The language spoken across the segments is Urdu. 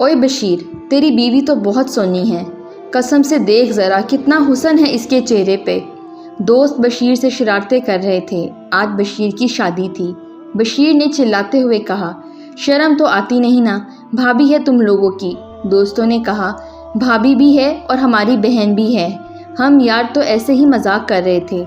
اوئے بشیر، تیری بیوی تو بہت سونی ہے، قسم سے دیکھ ذرا کتنا حسن ہے اس کے چہرے پہ۔ دوست بشیر سے شرارتیں کر رہے تھے۔ آج بشیر کی شادی تھی۔ بشیر نے چلاتے ہوئے کہا، شرم تو آتی نہیں نا، بھابھی ہے تم لوگوں کی۔ دوستوں نے کہا، بھابھی بھی ہے اور ہماری بہن بھی ہے، ہم یار تو ایسے ہی مذاق کر رہے تھے۔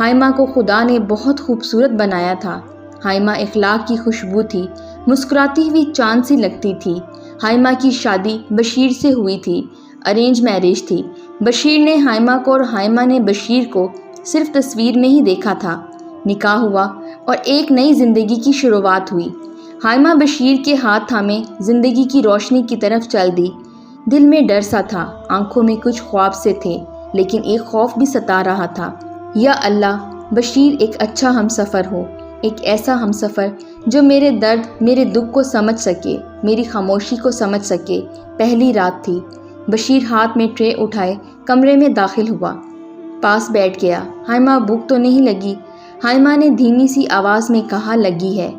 ہائمہ کو خدا نے بہت خوبصورت بنایا تھا۔ ہائمہ اخلاق کی خوشبو تھی، مسکراتی ہوئی چاند سی لگتی تھی۔ ہائمہ کی شادی بشیر سے ہوئی تھی، ارینج میرج تھی۔ بشیر نے ہائمہ کو اور ہائمہ نے بشیر کو صرف تصویر میں ہی دیکھا تھا۔ نکاح ہوا اور ایک نئی زندگی کی شروعات ہوئی۔ ہائمہ بشیر کے ہاتھ تھامے زندگی کی روشنی کی طرف چل دی۔ دل میں ڈر سا تھا، آنکھوں میں کچھ خواب سے تھے، لیکن ایک خوف بھی ستا رہا تھا۔ یا اللہ، بشیر ایک اچھا ہمسفر ہو، ایک ایسا ہمسفر جو میرے درد، میرے دکھ کو سمجھ سکے، میری خاموشی کو سمجھ سکے۔ پہلی رات تھی۔ بشیر ہاتھ میں ٹرے اٹھائے کمرے میں داخل ہوا، پاس بیٹھ گیا۔ ہائمہ بھوک تو نہیں لگی؟ ہائمہ نے دھیمی سی آواز میں کہا، لگی ہے۔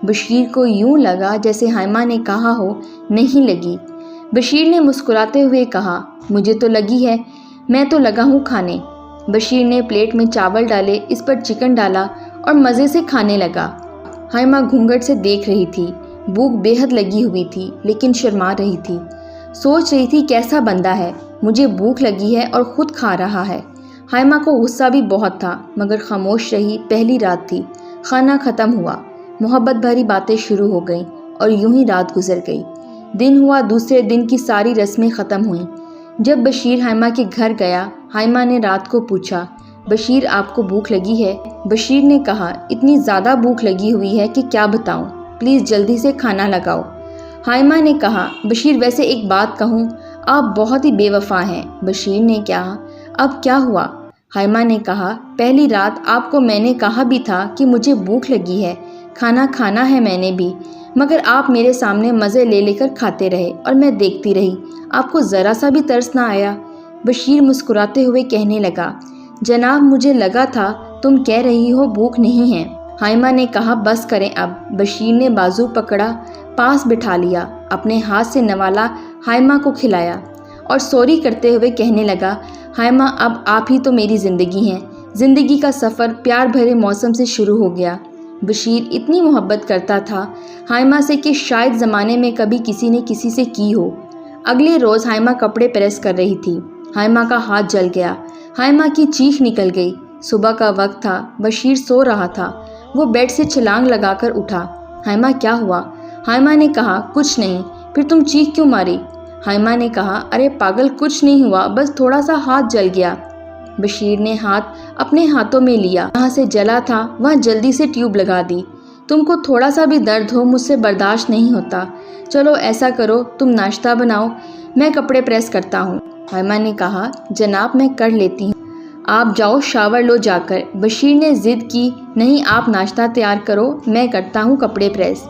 بشیر کو یوں لگا جیسے ہائمہ نے کہا ہو، نہیں لگی۔ بشیر نے مسکراتے ہوئے کہا، مجھے تو لگی ہے، میں تو لگا ہوں کھانے۔ بشیر نے پلیٹ میں چاول ڈالے، اس پر چکن ڈالا اور مزے سے کھانے لگا۔ ہائمہ گھونگھٹ سے دیکھ رہی تھی۔ بھوک بے حد لگی ہوئی تھی، لیکن شرما رہی تھی۔ سوچ رہی تھی کیسا بندہ ہے، مجھے بھوک لگی ہے اور خود کھا رہا ہے۔ ہائمہ کو غصہ بھی بہت تھا، مگر خاموش رہی۔ پہلی رات تھی، کھانا ختم ہوا، محبت بھری باتیں شروع ہو گئیں اور یوں ہی رات گزر گئی۔ دن ہوا، دوسرے دن کی ساری رسمیں ختم ہوئیں۔ جب بشیر ہائمہ کے گھر گیا، ہائمہ نے رات کو پوچھا، بشیر آپ کو بھوک لگی ہے؟ بشیر نے کہا، اتنی زیادہ بھوک لگی ہوئی ہے کہ کیا بتاؤں، پلیز جلدی سے کھانا لگاؤ۔ ہائمہ نے کہا، بشیر ویسے ایک بات کہوں، آپ بہت ہی بے وفا ہیں۔ بشیر نے کہا، اب کیا ہوا؟ ہائمہ نے کہا، پہلی رات آپ کو میں نے کہا بھی تھا کہ مجھے بھوک لگی ہے، کھانا کھانا ہے میں نے بھی، مگر آپ میرے سامنے مزے لے کر کھاتے رہے اور میں دیکھتی رہی، آپ کو ذرا سا بھی ترس نہ آیا؟ بشیر مسکراتے ہوئے کہنے لگا، جناب مجھے لگا تھا تم کہہ رہی ہو بھوک نہیں ہے۔ ہائمہ نے کہا، بس کریں اب۔ بشیر نے بازو پکڑا، پاس بٹھا لیا، اپنے ہاتھ سے نوالا، ہائمہ کو کھلایا اور سوری کرتے ہوئے کہنے لگا، ہائمہ اب آپ ہی تو میری زندگی ہیں۔ زندگی کا سفر پیار بھرے موسم سے شروع ہو گیا۔ بشیر اتنی محبت کرتا تھا ہائمہ سے کہ شاید زمانے میں کبھی کسی نے کسی سے کی ہو۔ اگلے روز ہائمہ کپڑے پریس کر رہی تھی۔ ہائمہ کا ہاتھ جل گیا، ہائمہ کی چیخ نکل گئی۔ صبح کا وقت تھا، بشیر سو رہا تھا۔ وہ بیڈ سے چھلانگ لگا کر اٹھا۔ ہائمہ کیا ہوا؟ ہائمہ نے کہا، کچھ نہیں۔ پھر تم چیخ کیوں ماری؟ ہائمہ نے کہا، ارے پاگل کچھ نہیں ہوا، بس تھوڑا سا ہاتھ جل گیا۔ بشیر نے ہاتھ اپنے ہاتھوں میں لیا، جہاں سے جلا تھا وہاں جلدی سے ٹیوب لگا دی۔ تم کو تھوڑا سا بھی درد ہو مجھ سے برداشت نہیں ہوتا، چلو ایسا کرو تم ناشتہ بناؤ، میں کپڑے پریس کرتا ہوں۔ ہائمہ نے کہا، جناب میں کر لیتی ہوں، آپ جاؤ شاور لو جا کر۔ بشیر نے ضد کی، نہیں آپ ناشتہ تیار کرو، میں کرتا ہوں کپڑے پریس۔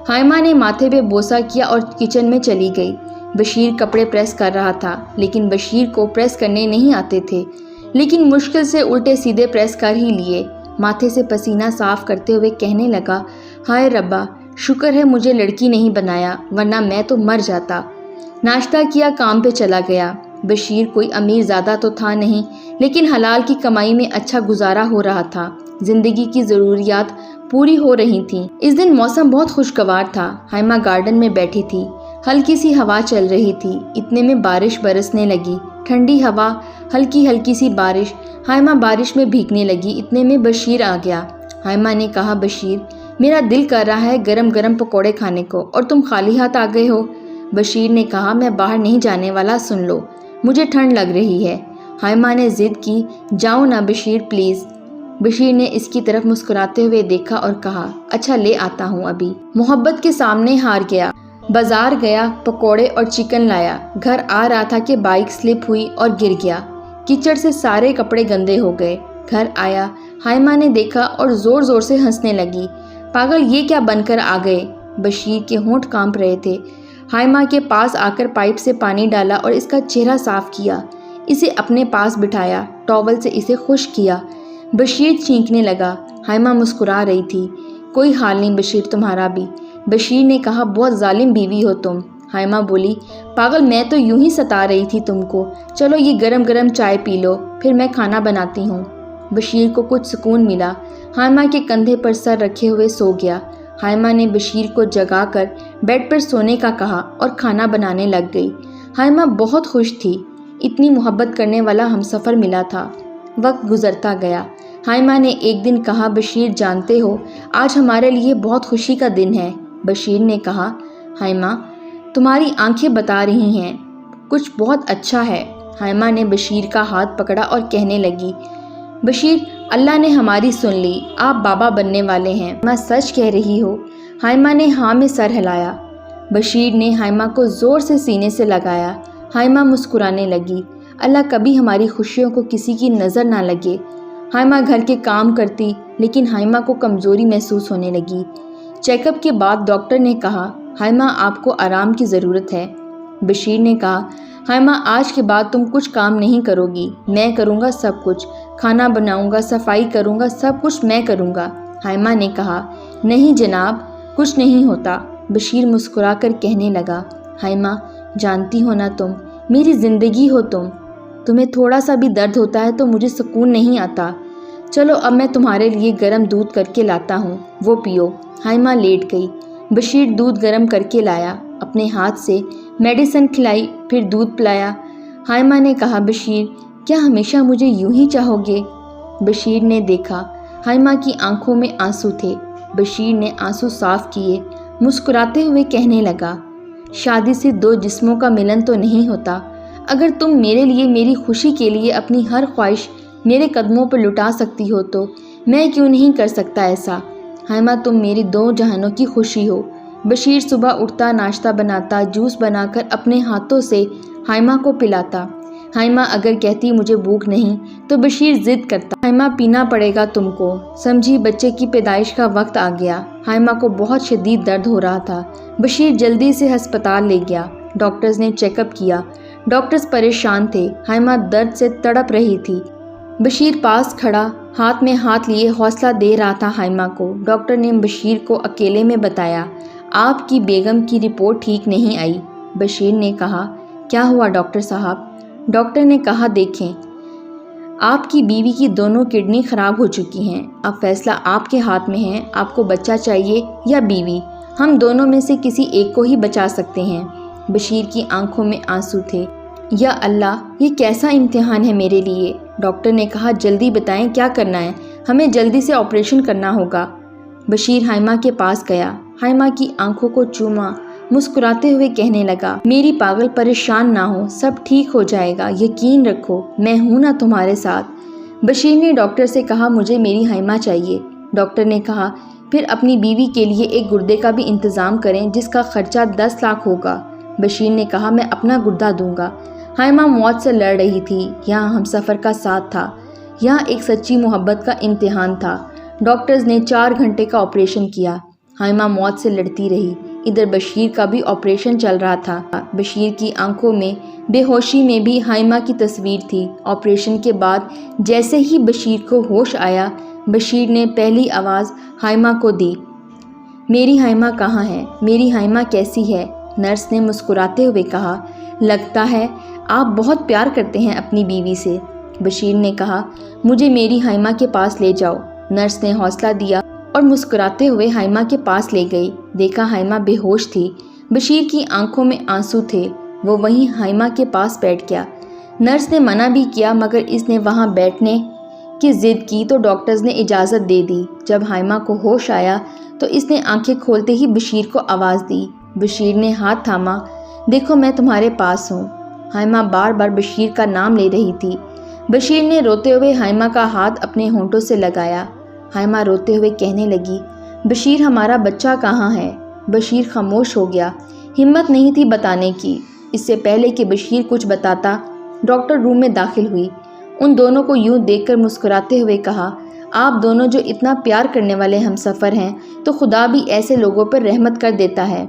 ہائمہ نے ماتھے پہ بوسہ کیا اور کچن میں چلی گئی۔ بشیر کپڑے پریس کر رہا تھا، لیکن بشیر کو پریس کرنے نہیں آتے تھے، لیکن مشکل سے الٹے سیدھے پریس کر ہی لیے۔ ماتھے سے پسینہ صاف کرتے ہوئے کہنے لگا، ہائے ربا، شکر ہے مجھے لڑکی نہیں بنایا، ورنہ میں تو مر جاتا۔ ناشتہ کیا، کام پہ چلا گیا۔ بشیر کوئی امیر زادہ تو تھا نہیں، لیکن حلال کی کمائی میں اچھا گزارا ہو رہا تھا، زندگی کی ضروریات پوری ہو رہی تھیں۔ اس دن موسم بہت خوشگوار تھا۔ ہائمہ گارڈن میں بیٹھی تھی، ہلکی سی ہوا چل رہی تھی، اتنے میں بارش برسنے لگی، ٹھنڈی ہوا، ہلکی ہلکی سی بارش۔ ہائمہ بارش میں بھیگنے لگی، اتنے میں بشیر آ گیا۔ ہائمہ نے کہا، بشیر میرا دل کر رہا ہے گرم گرم پکوڑے کھانے کو، اور تم خالی ہاتھ آ گئے ہو۔ بشیر نے کہا، میں باہر نہیں جانے والا، سن لو، مجھے ٹھنڈ لگ رہی ہے۔ ہائمہ نے ضد کی، جاؤ نا بشیر پلیز۔ بشیر نے اس کی طرف مسکراتے ہوئے دیکھا اور کہا، اچھا لے آتا ہوں ابھی۔ محبت کے سامنے ہار گیا۔ بازار گیا، پکوڑے اور چکن لایا۔ گھر آ رہا تھا کہ بائک سلپ ہوئی اور گر گیا۔ کیچڑ سے سارے کپڑے گندے ہو گئے۔ گھر آیا، ہائمہ نے دیکھا اور زور زور سے ہنسنے لگی، پاگل یہ کیا بن کر آ گئے؟ بشیر کے ہونٹ کانپ رہے تھے۔ ہائمہ کے پاس آ کر پائپ سے پانی ڈالا اور اس کا چہرہ صاف کیا، اسے اپنے پاس بٹھایا، ٹاول سے اسے خشک کیا۔ بشیر چینکنے لگا۔ ہائمہ مسکرا رہی تھی، کوئی حال نہیں بشیر تمہارا بھی۔ بشیر نے کہا، بہت ظالم بیوی ہو تم۔ حائمہ بولی، پاگل، میں تو یوں ہی ستا رہی تھی تم کو، چلو یہ گرم گرم چائے پی لو، پھر میں کھانا بناتی ہوں۔ بشیر کو کچھ سکون ملا، حائمہ کے کندھے پر سر رکھے ہوئے سو گیا۔ حائمہ نے بشیر کو جگا کر بیڈ پر سونے کا کہا اور کھانا بنانے لگ گئی۔ حائمہ بہت خوش تھی، اتنی محبت کرنے والا ہمسفر ملا تھا۔ وقت گزرتا گیا۔ حائمہ نے ایک دن کہا، بشیر جانتے ہو آج ہمارے لیے بہت خوشی کا دن ہے۔ بشیر نے کہا، حائمہ تمہاری آنکھیں بتا رہی ہیں کچھ بہت اچھا ہے۔ حائمہ نے بشیر کا ہاتھ پکڑا اور کہنے لگی، بشیر اللہ نے ہماری سن لی، آپ بابا بننے والے ہیں، میں سچ کہہ رہی ہو؟ حائمہ نے ہاں میں سر ہلایا۔ بشیر نے حائمہ کو زور سے سینے سے لگایا۔ حائمہ مسکرانے لگی، اللہ کبھی ہماری خوشیوں کو کسی کی نظر نہ لگے۔ حائمہ گھر کے کام کرتی، لیکن حائمہ کو کمزوری محسوس ہونے لگی۔ چیک اپ کے بعد ڈاکٹر نے کہا، حائمہ آپ کو آرام کی ضرورت ہے۔ بشیر نے کہا، حائمہ آج کے بعد تم کچھ کام نہیں کرو گی، میں کروں گا سب کچھ، کھانا بناؤں گا، صفائی کروں گا، سب کچھ میں کروں گا۔ حائمہ نے کہا، نہیں جناب، کچھ نہیں ہوتا۔ بشیر مسکرا کر کہنے لگا، حائمہ جانتی ہو نا تم میری زندگی ہو، تمہیں تھوڑا سا بھی درد ہوتا ہے تو مجھے سکون نہیں آتا۔ چلو اب میں تمہارے لیے گرم دودھ کر کے لاتا ہوں، وہ پیو۔ حائمہ لیٹ گئی۔ بشیر دودھ گرم کر کے لایا، اپنے ہاتھ سے میڈیسن کھلائی، پھر دودھ پلایا۔ حائمہ نے کہا، بشیر کیا ہمیشہ مجھے یوں ہی چاہو گے؟ بشیر نے دیکھا حائمہ کی آنکھوں میں آنسو تھے۔ بشیر نے آنسو صاف کیے، مسکراتے ہوئے کہنے لگا، شادی سے دو جسموں کا ملن تو نہیں ہوتا، اگر تم میرے لیے، میری خوشی کے لیے اپنی ہر خواہش میرے قدموں پر لٹا سکتی ہو تو میں کیوں نہیں کر سکتا ایسا؟ حائمہ تم میری دو جہانوں کی خوشی ہو۔ بشیر صبح اٹھتا، ناشتہ بناتا، جوس بنا کر اپنے ہاتھوں سے حائمہ کو پلاتا۔ حائمہ اگر کہتی مجھے بھوک نہیں تو بشیر ضد کرتا، حائمہ پینا پڑے گا تم کو، سمجھی بچے کی پیدائش کا وقت آ گیا۔ حائمہ کو بہت شدید درد ہو رہا تھا۔ بشیر جلدی سے ہسپتال لے گیا۔ ڈاکٹرز نے چیک اپ کیا۔ ڈاکٹرز پریشان تھے، حائمہ درد سے تڑپ رہی تھی۔ بشیر پاس کھڑا، ہاتھ میں ہاتھ لیے حوصلہ دے رہا تھا حائمہ کو۔ ڈاکٹر نے بشیر کو اکیلے میں بتایا، آپ کی بیگم کی رپورٹ ٹھیک نہیں آئی۔ بشیر نے کہا، کیا ہوا ڈاکٹر صاحب؟ ڈاکٹر نے کہا، دیکھیں آپ کی بیوی کی دونوں کڈنی خراب ہو چکی ہیں، اب فیصلہ آپ کے ہاتھ میں ہے، آپ کو بچہ چاہیے یا بیوی، ہم دونوں میں سے کسی ایک کو ہی بچا سکتے ہیں۔ بشیر کی آنکھوں میں آنسو تھے۔ یا اللہ، یہ کیسا امتحان ہے میرے لیے؟ ڈاکٹر نے کہا، جلدی بتائیں کیا کرنا ہے، ہمیں جلدی سے آپریشن کرنا ہوگا۔ بشیر حائمہ کے پاس گیا، حائمہ کی آنکھوں کو چوما، مسکراتے ہوئے کہنے لگا، میری پاگل پریشان نہ ہو، سب ٹھیک ہو جائے گا، یقین رکھو، میں ہوں نا تمہارے ساتھ۔ بشیر نے ڈاکٹر سے کہا، مجھے میری حائمہ چاہیے۔ ڈاکٹر نے کہا، پھر اپنی بیوی کے لیے ایک گردے کا بھی انتظام کریں جس کا خرچہ 10 لاکھ ہوگا۔ بشیر نے کہا، میں اپنا گردہ دوں گا۔ حائمہ موت سے لڑ رہی تھی، یہاں ہمسفر کا ساتھ تھا، یہاں ایک سچی محبت کا امتحان تھا۔ ڈاکٹرز نے 4 گھنٹے کا آپریشن کیا۔ حائمہ موت سے لڑتی رہی۔ ادھر بشیر کا بھی آپریشن چل رہا تھا۔ بشیر کی آنکھوں میں بے ہوشی میں بھی حائمہ کی تصویر تھی۔ آپریشن کے بعد جیسے ہی بشیر کو ہوش آیا، بشیر نے پہلی آواز حائمہ کو دی، میری حائمہ کہاں ہے؟ میری حائمہ کیسی ہے؟ نرس نے مسکراتے ہوئے کہا، لگتا ہے آپ بہت پیار کرتے ہیں اپنی بیوی سے۔ بشیر نے کہا، مجھے میری حائمہ کے پاس لے جاؤ۔ نرس نے حوصلہ دیا اور مسکراتے ہوئے حائمہ کے پاس لے گئی۔ دیکھا حائمہ بے ہوش تھی، بشیر کی آنکھوں میں آنسو تھے۔ وہ وہیں حائمہ کے پاس بیٹھ گیا۔ نرس نے منع بھی کیا مگر اس نے وہاں بیٹھنے کی ضد کی تو ڈاکٹرز نے اجازت دے دی۔ جب حائمہ کو ہوش آیا تو اس نے آنکھیں کھولتے ہی بشیر کو آواز دی۔ بشیر نے ہاتھ تھاما، دیکھو میں تمہارے پاس ہوں۔ حائمہ بار بار بشیر کا نام لے رہی تھی۔ بشیر نے روتے ہوئے حائمہ کا ہاتھ اپنے ہونٹوں سے لگایا۔ حائمہ روتے ہوئے کہنے لگی، بشیر ہمارا بچہ کہاں ہے؟ بشیر خاموش ہو گیا، ہمت نہیں تھی بتانے کی۔ اس سے پہلے کہ بشیر کچھ بتاتا، ڈاکٹر روم میں داخل ہوئی۔ ان دونوں کو یوں دیکھ کر مسکراتے ہوئے کہا، آپ دونوں جو اتنا پیار کرنے والے ہمسفر ہیں تو خدا بھی ایسے لوگوں پر رحمت کر دیتا ہے۔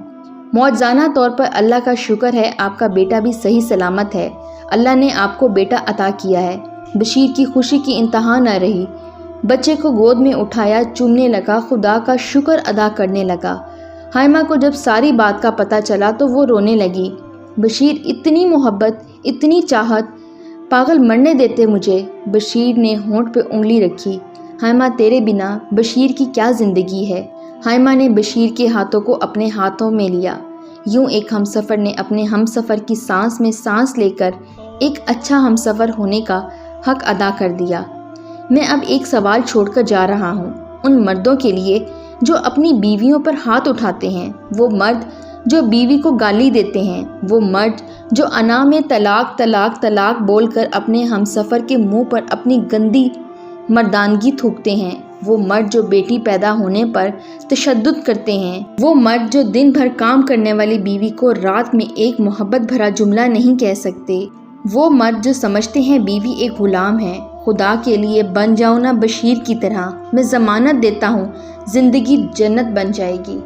معجزانہ طور پر اللہ کا شکر ہے آپ کا بیٹا بھی صحیح سلامت ہے، اللہ نے آپ کو بیٹا عطا کیا ہے۔ بشیر کی خوشی کی انتہا نہ رہی، بچے کو گود میں اٹھایا، چومنے لگا، خدا کا شکر ادا کرنے لگا۔ ہائمہ کو جب ساری بات کا پتہ چلا تو وہ رونے لگی۔ بشیر، اتنی محبت، اتنی چاہت، پاگل مرنے دیتے مجھے۔ بشیر نے ہونٹ پہ انگلی رکھی۔ ہائمہ، تیرے بنا بشیر کی کیا زندگی ہے؟ ہائمہ نے بشیر کے ہاتھوں کو اپنے ہاتھوں میں لیا۔ یوں ایک ہمسفر نے اپنے ہمسفر کی سانس میں سانس لے کر ایک اچھا ہمسفر ہونے کا حق ادا کر دیا۔ میں اب ایک سوال چھوڑ کر جا رہا ہوں، ان مردوں کے لیے جو اپنی بیویوں پر ہاتھ اٹھاتے ہیں، وہ مرد جو بیوی کو گالی دیتے ہیں، وہ مرد جو انا میں طلاق طلاق طلاق بول کر اپنے ہمسفر کے منہ پر اپنی گندی مردانگی تھوکتے ہیں، وہ مرد جو بیٹی پیدا ہونے پر تشدد کرتے ہیں، وہ مرد جو دن بھر کام کرنے والی بیوی کو رات میں ایک محبت بھرا جملہ نہیں کہہ سکتے، وہ مرد جو سمجھتے ہیں بیوی ایک غلام ہے۔ خدا کے لیے بن جاؤ نا بشیر کی طرح، میں ضمانت دیتا ہوں زندگی جنت بن جائے گی۔